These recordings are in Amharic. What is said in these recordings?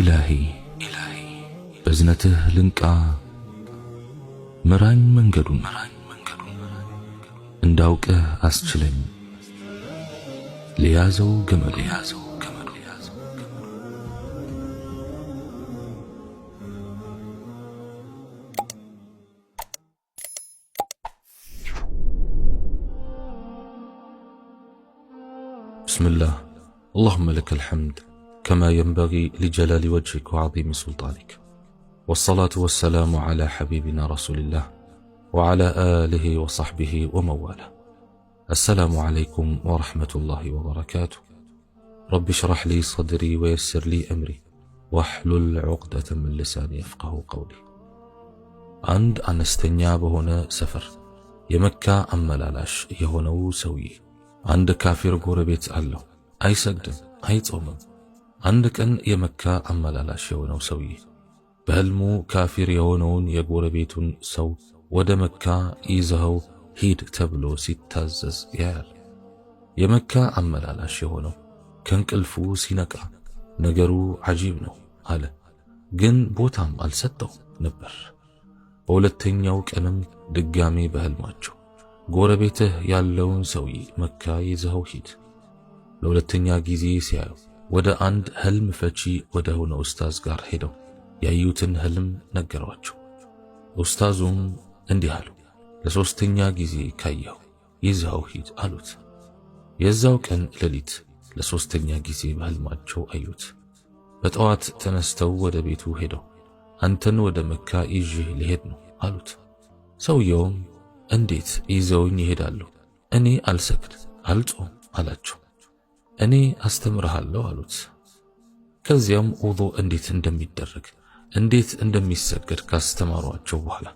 إلهي بزنته لنكا مران منجدون انداوك أسجلن ليازو جمل بسم الله. اللهم لك الحمد كما ينبغي لجلال وجهك وعظيم سلطانك، والصلاة والسلام على حبيبنا رسول الله وعلى آله وصحبه ومواله. السلام عليكم ورحمة الله وبركاته. رب اشرح لي صدري ويسر لي أمري واحلل عقدة من لساني يفقه قولي. عند أنستنيا بهنا سفر يمكة أملالاش يهونو سوي عند كافر غوربيت الله አይሰግድም አይጾምም። አንድ ቀን የመካ አመላላሽ የሆነው ሰውዬ በህልሙ ካፊር የሆነውን የጎረቤቱን ሰው ወደ መካ ይዘኸው ሂድ ተብሎ ሲታዘዝ ያያል። የመካ አመላላሽ የሆነው ከእንቅልፉ ሲነቃ ነገሩ አጂብ ነው አለ፣ ግን ቦታም አልሰጠው ነበር። በሁለተኛው ቀንም ድጋሜ በህልማቸው ጎረቤትህ ያለውን ሰውዬ መካ ይዘኸው ሂድ ለሁለተኛ ጊዜ ሲያዩ ወደ አንድ ህልም ፈቺ ወደ ሆነ ኡስታዝ ጋር ሄደው ያዩትን ህልም ነገሯቸው። ኡስታዙም እንዲህ አሉ፣ ለሶስተኛ ጊዜ ካየው ይዘኸው ሂድ አሉት። የዛው ቀን ሌሊት ለሶስተኛ ጊዜ በህልማቸው አዩት። በጠዋት ተነስተው ወደ ቤቱ ሄደው አንተን ወደ መካ ይዤ ልሄድ ነው አሉት። ሰውየውም እንዴት ይዘውኝ ይሄዳሉ? እኔ አልሰግድ አልጾም አላቸው። እኔ አስተምርሃለሁ አሉት። ከዚያም ውዱእ እንዴት እንደሚደረግ እንዴት እንደሚሰገድ ካስተማሯቸው በኋላ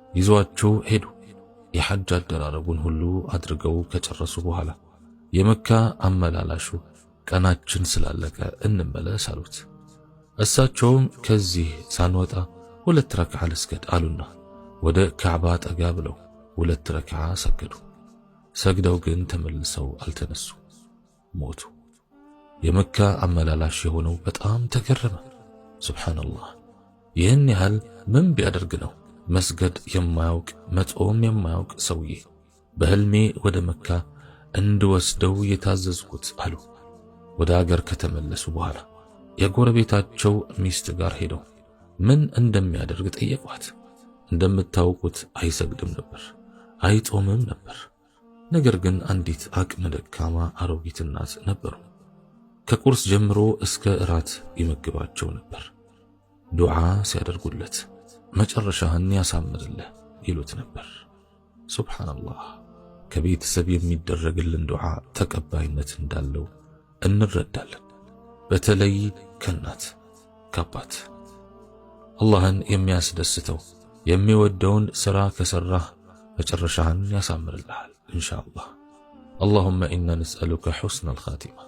ይዟቸው ሄዱ። የሐጅ አደራረጉን ሁሉ አድርገው ከጨረሱ በኋላ የመካ አመላላሹ ቀናችን ስላለቀ እንመለስ አሉት። እሳቸውም ከዚህ ሳንወጣ 2 ረክዓ ልስገድ አሉና ወደ ካዕባ ጠጋ ብለው 2 ረክዓ ሰገዱ። ሰግደው ግን ተመልሰው አልተነሱ፣ ሞቱ። የመካ አመላላሽ የሆነው በጣም ተገረመ። ሱብሃንአላህ፣ ይህን ያህል ምን ቢያደርግ ነው መስገድ የማያውቅ መጾም የማያውቅ ሰውዬ በህልሜ ወደ መካ እንድወስደው የታዘዝኩት አሉ። ወደ አገር ከተመለሱ በኋላ የጎረቤታቸው ሚስት ጋር ሄደው ምን እንደሚያደርግ ጠየቋት። እንደምታውቁት አይሰግድም ነበር፣ አይጾምም ነበር። ነገር ግን አንዲት አቅመ ደካማ አሮጊት እናት ነበሩ። ከቁርስ ጀምሮ እስከ እራት ይመግባቸው ነበር። ዱዓ ሲያደርጉለት መጨረሻህን ያሳምርልህ ይሉት ነበር። ሱብሃንአላህ፣ ከቤተሰብ የሚደረግልን ዱዓ ተቀባይነት እንዳለው እንረዳለን። በተለይ ከእናት ከአባት። አላህን የሚያስደስተው የሚወደውን ሥራ ከሠራህ መጨረሻህን ያሳምርልሃል ኢንሻአላህ። اللهم إنا نسألك حسن الخاتمة።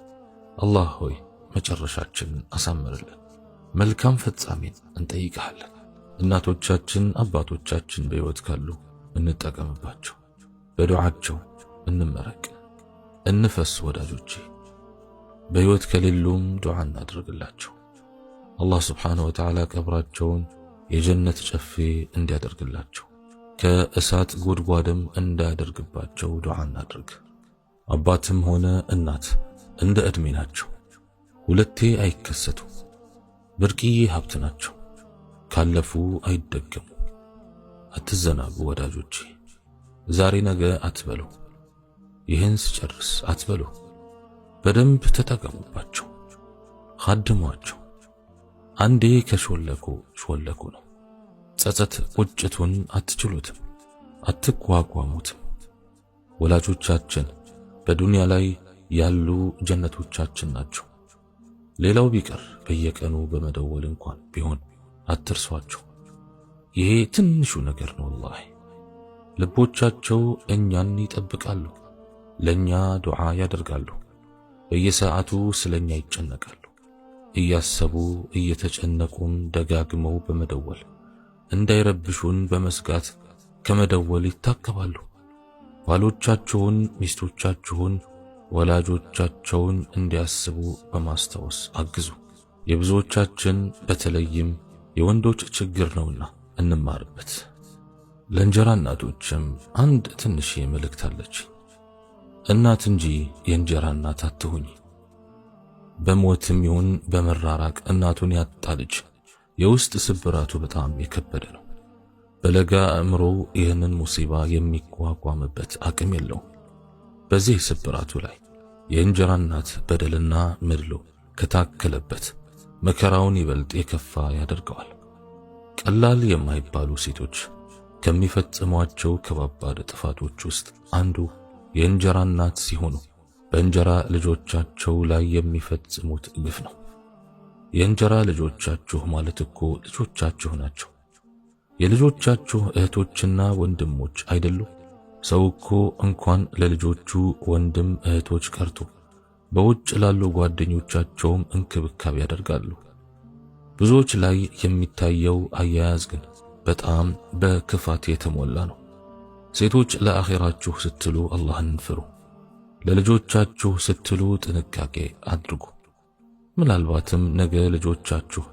الله ሆይ መጨረሻችንን አሳምርልን፣ መልካም ፍጻሜን እንጠይቅሃለን። እናቶቻችን አባቶቻችን በሕይወት ካሉ እንጠቀምባቸው፣ በዱዓቸው እንመረቅ፣ እንፈስ። ወዳጆቼ በሕይወት ከሌሉም ዱዓ እናድርግላቸው። አላህ ስብሓነሁ ወተዓላ ቀብራቸውን የጀነት ጨፌ እንዲያደርግላቸው ከእሳት ጉድጓድም እንዳያደርግባቸው ዱዓ እናድርግ። አባትም ሆነ እናት እንደ ዕድሜ ናቸው፣ ሁለቴ አይከሰቱ፣ ብርቅዬ ሀብት ናቸው፣ ካለፉ አይደገሙ። አትዘናጉ ወዳጆቼ፣ ዛሬ ነገ አትበሉ፣ ይህን ስጨርስ አትበሉ። በደንብ ተጠቀሙባቸው፣ ኻድሟቸው። አንዴ ከሾለኩ ሾለኩ ነው። ጸጸት ቁጭቱን አትችሉትም፣ አትቋቋሙትም። ወላጆቻችን በዱንያ ላይ ያሉ ጀነቶቻችን ናቸው። ሌላው ቢቀር በየቀኑ በመደወል እንኳን ቢሆን አትርሷቸው። ይሄ ትንሹ ነገር ነው። ወላሂ ልቦቻቸው እኛን ይጠብቃሉ፣ ለኛ ዱዓ ያደርጋሉ፣ በየሰዓቱ ስለኛ ይጨነቃሉ። እያሰቡ እየተጨነቁም ደጋግመው በመደወል እንዳይረብሹን በመስጋት ከመደወል ይታከባሉ። ባሎቻችሁን፣ ሚስቶቻችሁን፣ ወላጆቻቸውን እንዲያስቡ በማስታወስ አግዙ። የብዙዎቻችን በተለይም የወንዶች ችግር ነውና እንማርበት። ለእንጀራ እናቶችም አንድ ትንሽ መልእክት አለች። እናት እንጂ የእንጀራ እናት አትሁኝ። በሞትም ይሁን በመራራቅ እናቱን ያጣ ልጅ የውስጥ ስብራቱ በጣም የከበደ ነው። በለጋ አእምሮ ይህንን ሙሲባ የሚቋቋምበት አቅም የለውም። በዚህ ስብራቱ ላይ የእንጀራ እናት በደልና መድሎ ከታከለበት መከራውን ይበልጥ የከፋ ያደርገዋል። ቀላል የማይባሉ ሴቶች ከሚፈጽሟቸው ከባባድ ጥፋቶች ውስጥ አንዱ የእንጀራ እናት ሲሆኑ በእንጀራ ልጆቻቸው ላይ የሚፈጽሙት ግፍ ነው። የእንጀራ ልጆቻችሁ ማለት እኮ ልጆቻችሁ ናቸው። የልጆቻችሁ እህቶችና ወንድሞች አይደሉ? ሰው እኮ እንኳን ለልጆቹ ወንድም እህቶች ቀርቶ በውጭ ላሉ ጓደኞቻቸውም እንክብካቤ ያደርጋሉ። ብዙዎች ላይ የሚታየው አያያዝ ግን በጣም በክፋት የተሞላ ነው። ሴቶች ለአኺራችሁ ስትሉ አላህን ፍሩ። ለልጆቻችሁ ስትሉ ጥንቃቄ አድርጉ። ምናልባትም ነገ ልጆቻችሁ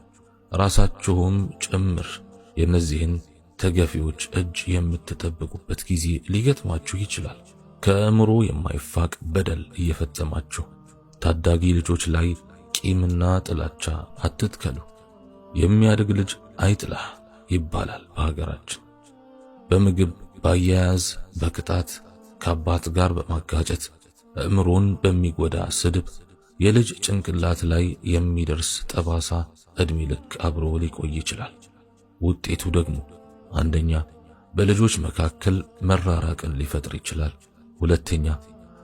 ራሳችሁም ጭምር የነዚህን ተገፊዎች እጅ የምትጠብቁበት ጊዜ ሊገጥማችሁ ይችላል። ከአእምሮ የማይፋቅ በደል እየፈጸማችሁ ታዳጊ ልጆች ላይ ቂምና ጥላቻ አትትከሉ። የሚያድግ ልጅ አይጥላህ ይባላል በሀገራችን። በምግብ ባያያዝ፣ በቅጣት ከአባት ጋር በማጋጨት አእምሮን በሚጎዳ ስድብ የልጅ ጭንቅላት ላይ የሚደርስ ጠባሳ ዕድሜ ልክ አብሮ ሊቆይ ይችላል። ውጤቱ ደግሞ አንደኛ በልጆች መካከል መራራቅን ሊፈጥር ይችላል። ሁለተኛ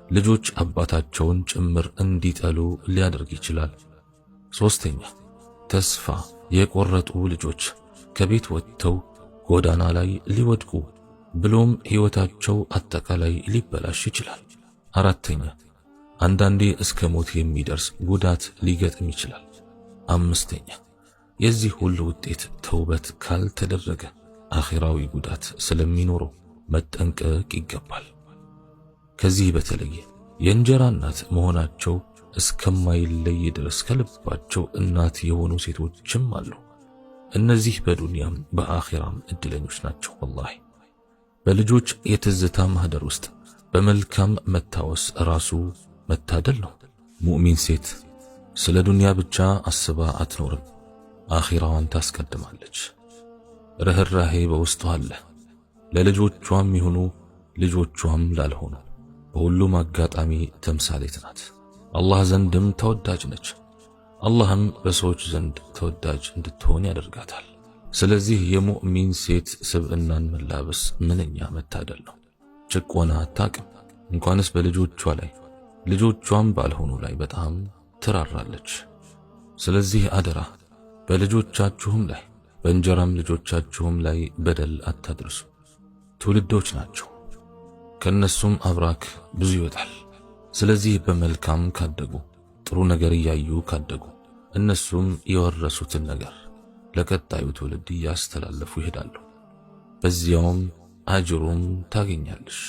ልጆች አባታቸውን ጭምር እንዲጠሉ ሊያደርግ ይችላል። ሶስተኛ ተስፋ የቆረጡ ልጆች ከቤት ወጥተው ጎዳና ላይ ሊወድቁ ብሎም ሕይወታቸው አጠቃላይ ሊበላሽ ይችላል። አራተኛ አንዳንዴ እስከ ሞት የሚደርስ ጉዳት ሊገጥም ይችላል። አምስተኛ የዚህ ሁሉ ውጤት ተውበት ካልተደረገ አኺራዊ ጉዳት ስለሚኖረው መጠንቀቅ ይገባል። ከዚህ በተለየ የእንጀራ እናት መሆናቸው እስከማይለይ ድረስ ከልባቸው እናት የሆኑ ሴቶችም አሉ። እነዚህ በዱንያም በአኺራም እድለኞች ናቸው። ወላሂ በልጆች የትዝታ ማህደር ውስጥ በመልካም መታወስ ራሱ መታደል ነው። ሙእሚን ሴት ስለ ዱንያ ብቻ አስባ አትኖርም፣ አኺራዋን ታስቀድማለች። ርህራሄ በውስጧ አለ። ለልጆቿም ይሁኑ ልጆቿም ላልሆኑ በሁሉም አጋጣሚ ተምሳሌት ናት። አላህ ዘንድም ተወዳጅ ነች። አላህም በሰዎች ዘንድ ተወዳጅ እንድትሆን ያደርጋታል። ስለዚህ የሙእሚን ሴት ስብዕናን መላበስ ምንኛ መታደል ነው። ጭቆና አታቅም። እንኳንስ በልጆቿ ላይ ልጆቿም ባልሆኑ ላይ በጣም ትራራለች። ስለዚህ አደራ በልጆቻችሁም ላይ በእንጀራም ልጆቻችሁም ላይ በደል አታድርሱ። ትውልዶች ናቸው፣ ከነሱም አብራክ ብዙ ይወጣል። ስለዚህ በመልካም ካደጉ፣ ጥሩ ነገር እያዩ ካደጉ እነሱም የወረሱትን ነገር ለቀጣዩ ትውልድ እያስተላለፉ ይሄዳሉ። በዚያውም አጅሩም ታገኛለሽ።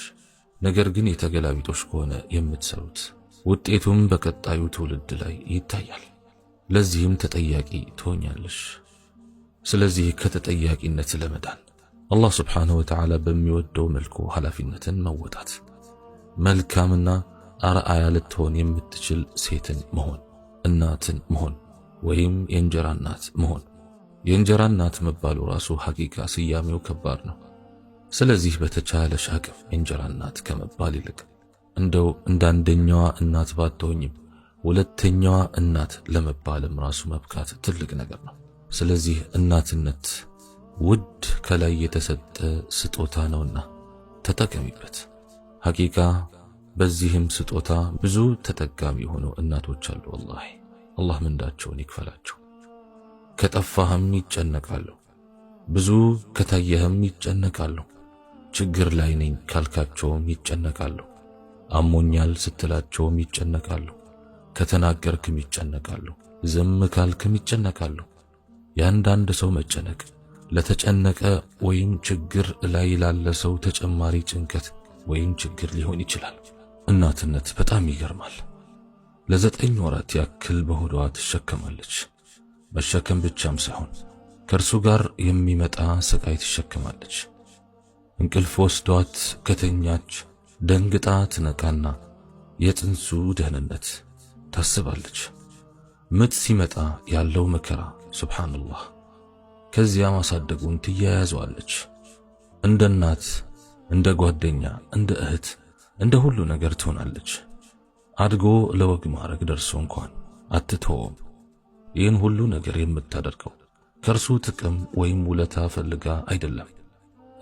ነገር ግን የተገላቢጦሽ ከሆነ የምትሰሩት ውጤቱም በቀጣዩ ትውልድ ላይ ይታያል። ለዚህም ተጠያቂ ትሆኛለሽ። ስለዚህ ከተጠያቂነት ለመዳን አላህ ስብሓንሁ ወተዓላ በሚወደው መልኩ ኃላፊነትን መወጣት፣ መልካምና አርአያ ልትሆን የምትችል ሴትን መሆን፣ እናትን መሆን ወይም የእንጀራ እናት መሆን። የእንጀራ እናት መባሉ ራሱ ሐቂቃ ስያሜው ከባድ ነው። ስለዚህ በተቻለሽ አቅም የእንጀራ እናት ከመባል ይልቅ እንደው እንዳንደኛዋ እናት ባትሆኝም ሁለተኛዋ እናት ለመባልም ራሱ መብቃት ትልቅ ነገር ነው። ስለዚህ እናትነት ውድ ከላይ የተሰጠ ስጦታ ነውና ተጠቀሚበት። ሐቂቃ በዚህም ስጦታ ብዙ ተጠቃሚ የሆኑ እናቶች አሉ። ወላሂ አላህ ምንዳቸውን ይክፈላቸው። ከጠፋህም ይጨነቃሉ፣ ብዙ ከታየህም ይጨነቃሉ፣ ችግር ላይ ነኝ ካልካቸውም ይጨነቃሉ፣ አሞኛል ስትላቸውም ይጨነቃሉ፣ ከተናገርክም ይጨነቃሉ፣ ዝም ካልክም ይጨነቃሉ። ያንዳንድ ሰው መጨነቅ ለተጨነቀ ወይም ችግር ላይ ላለ ሰው ተጨማሪ ጭንቀት ወይም ችግር ሊሆን ይችላል። እናትነት በጣም ይገርማል። ለ9 ወራት ያክል በሆዷ ትሸከማለች። መሸከም ብቻም ሳይሆን ከእርሱ ጋር የሚመጣ ስቃይ ትሸከማለች። እንቅልፍ ወስዷት ከተኛች ደንግጣ ትነቃና የጽንሱ ደህንነት ታስባለች። ምጥ ሲመጣ ያለው መከራ ሱብሃንአላህ። ከዚያ ማሳደጉን ትያያዘዋለች። እንደ እናት፣ እንደ ጓደኛ፣ እንደ እህት፣ እንደ ሁሉ ነገር ትሆናለች። አድጎ ለወግ ማዕረግ ደርሶ እንኳን አትተወውም። ይህን ሁሉ ነገር የምታደርገው ከእርሱ ጥቅም ወይም ውለታ ፈልጋ አይደለም፣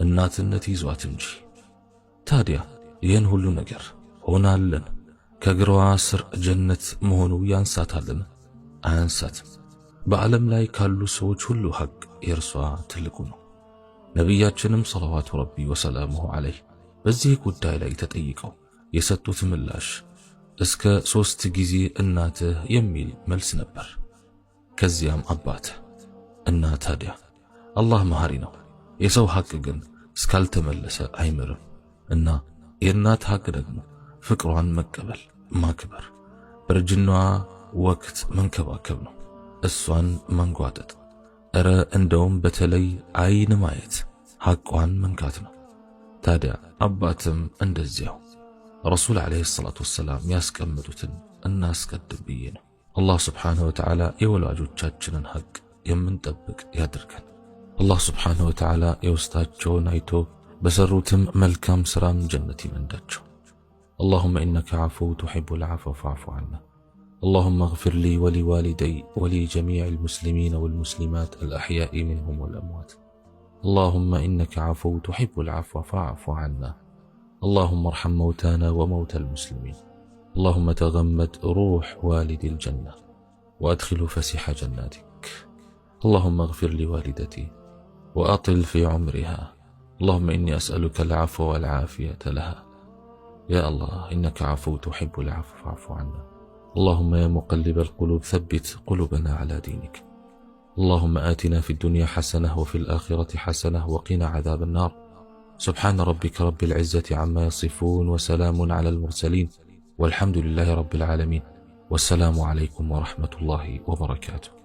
እናትነት ይዟት እንጂ። ታዲያ ይህን ሁሉ ነገር ሆናለን ከእግሯ ስር ጀነት መሆኑ ያንሳታልን? አያንሳትም። በዓለም ላይ ካሉ ሰዎች ሁሉ ሐቅ የእርሷ ትልቁ ነው። ነቢያችንም ሰለዋቱ ረቢ ወሰላሙሁ ዐለይህ በዚህ ጉዳይ ላይ ተጠይቀው የሰጡት ምላሽ እስከ 3 ጊዜ እናትህ የሚል መልስ ነበር። ከዚያም አባትህ እና ታዲያ አላህ መሐሪ ነው። የሰው ሐቅ ግን እስካልተመለሰ አይምርም እና የእናት ሐቅ ደግሞ ፍቅሯን መቀበል፣ ማክበር፣ በእርጅናዋ ወቅት መንከባከብ ነው። እሷን መንጓጠጥ፣ እረ እንደውም በተለይ አይን ማየት፣ ሐቋን መንካት ነው። ታዲያ አባትም እንደዚያው ረሱል ዓለይሂ ሰላቱ ወሰላም ያስቀመጡትን እናስቀድም ብዬ ነው። አላህ ስብሓንሁ ወተዓላ የወላጆቻችንን ሐቅ የምንጠብቅ ያድርገን። አላህ ስብሓንሁ ወተዓላ የውስጣቸውን አይቶ በሰሩትም መልካም ሥራም ጀነት ይመንዳቸው። اللهم إنك عفو تحب العفو فاعف عنا. اللهم اغفر لي ولوالدي ولجميع المسلمين والمسلمات الأحياء منهم والأموات. اللهم إنك عفو تحب العفو فاعف عنا. اللهم ارحم موتانا وموتى المسلمين. اللهم تغمد روح والدي الجنة وأدخل فسيح جناتك. اللهم اغفر لوالدتي وأطل في عمرها. اللهم إني أسألك العفو والعافية لها. يا الله إنك عفو تحب العفو فاعف عنا. اللهم يا مقلب القلوب ثبت قلوبنا على دينك. اللهم آتنا في الدنيا حسنة وفي الآخرة حسنة وقنا عذاب النار. سبحان ربك رب العزة عما يصفون وسلام على المرسلين والحمد لله رب العالمين. والسلام عليكم ورحمة الله وبركاته.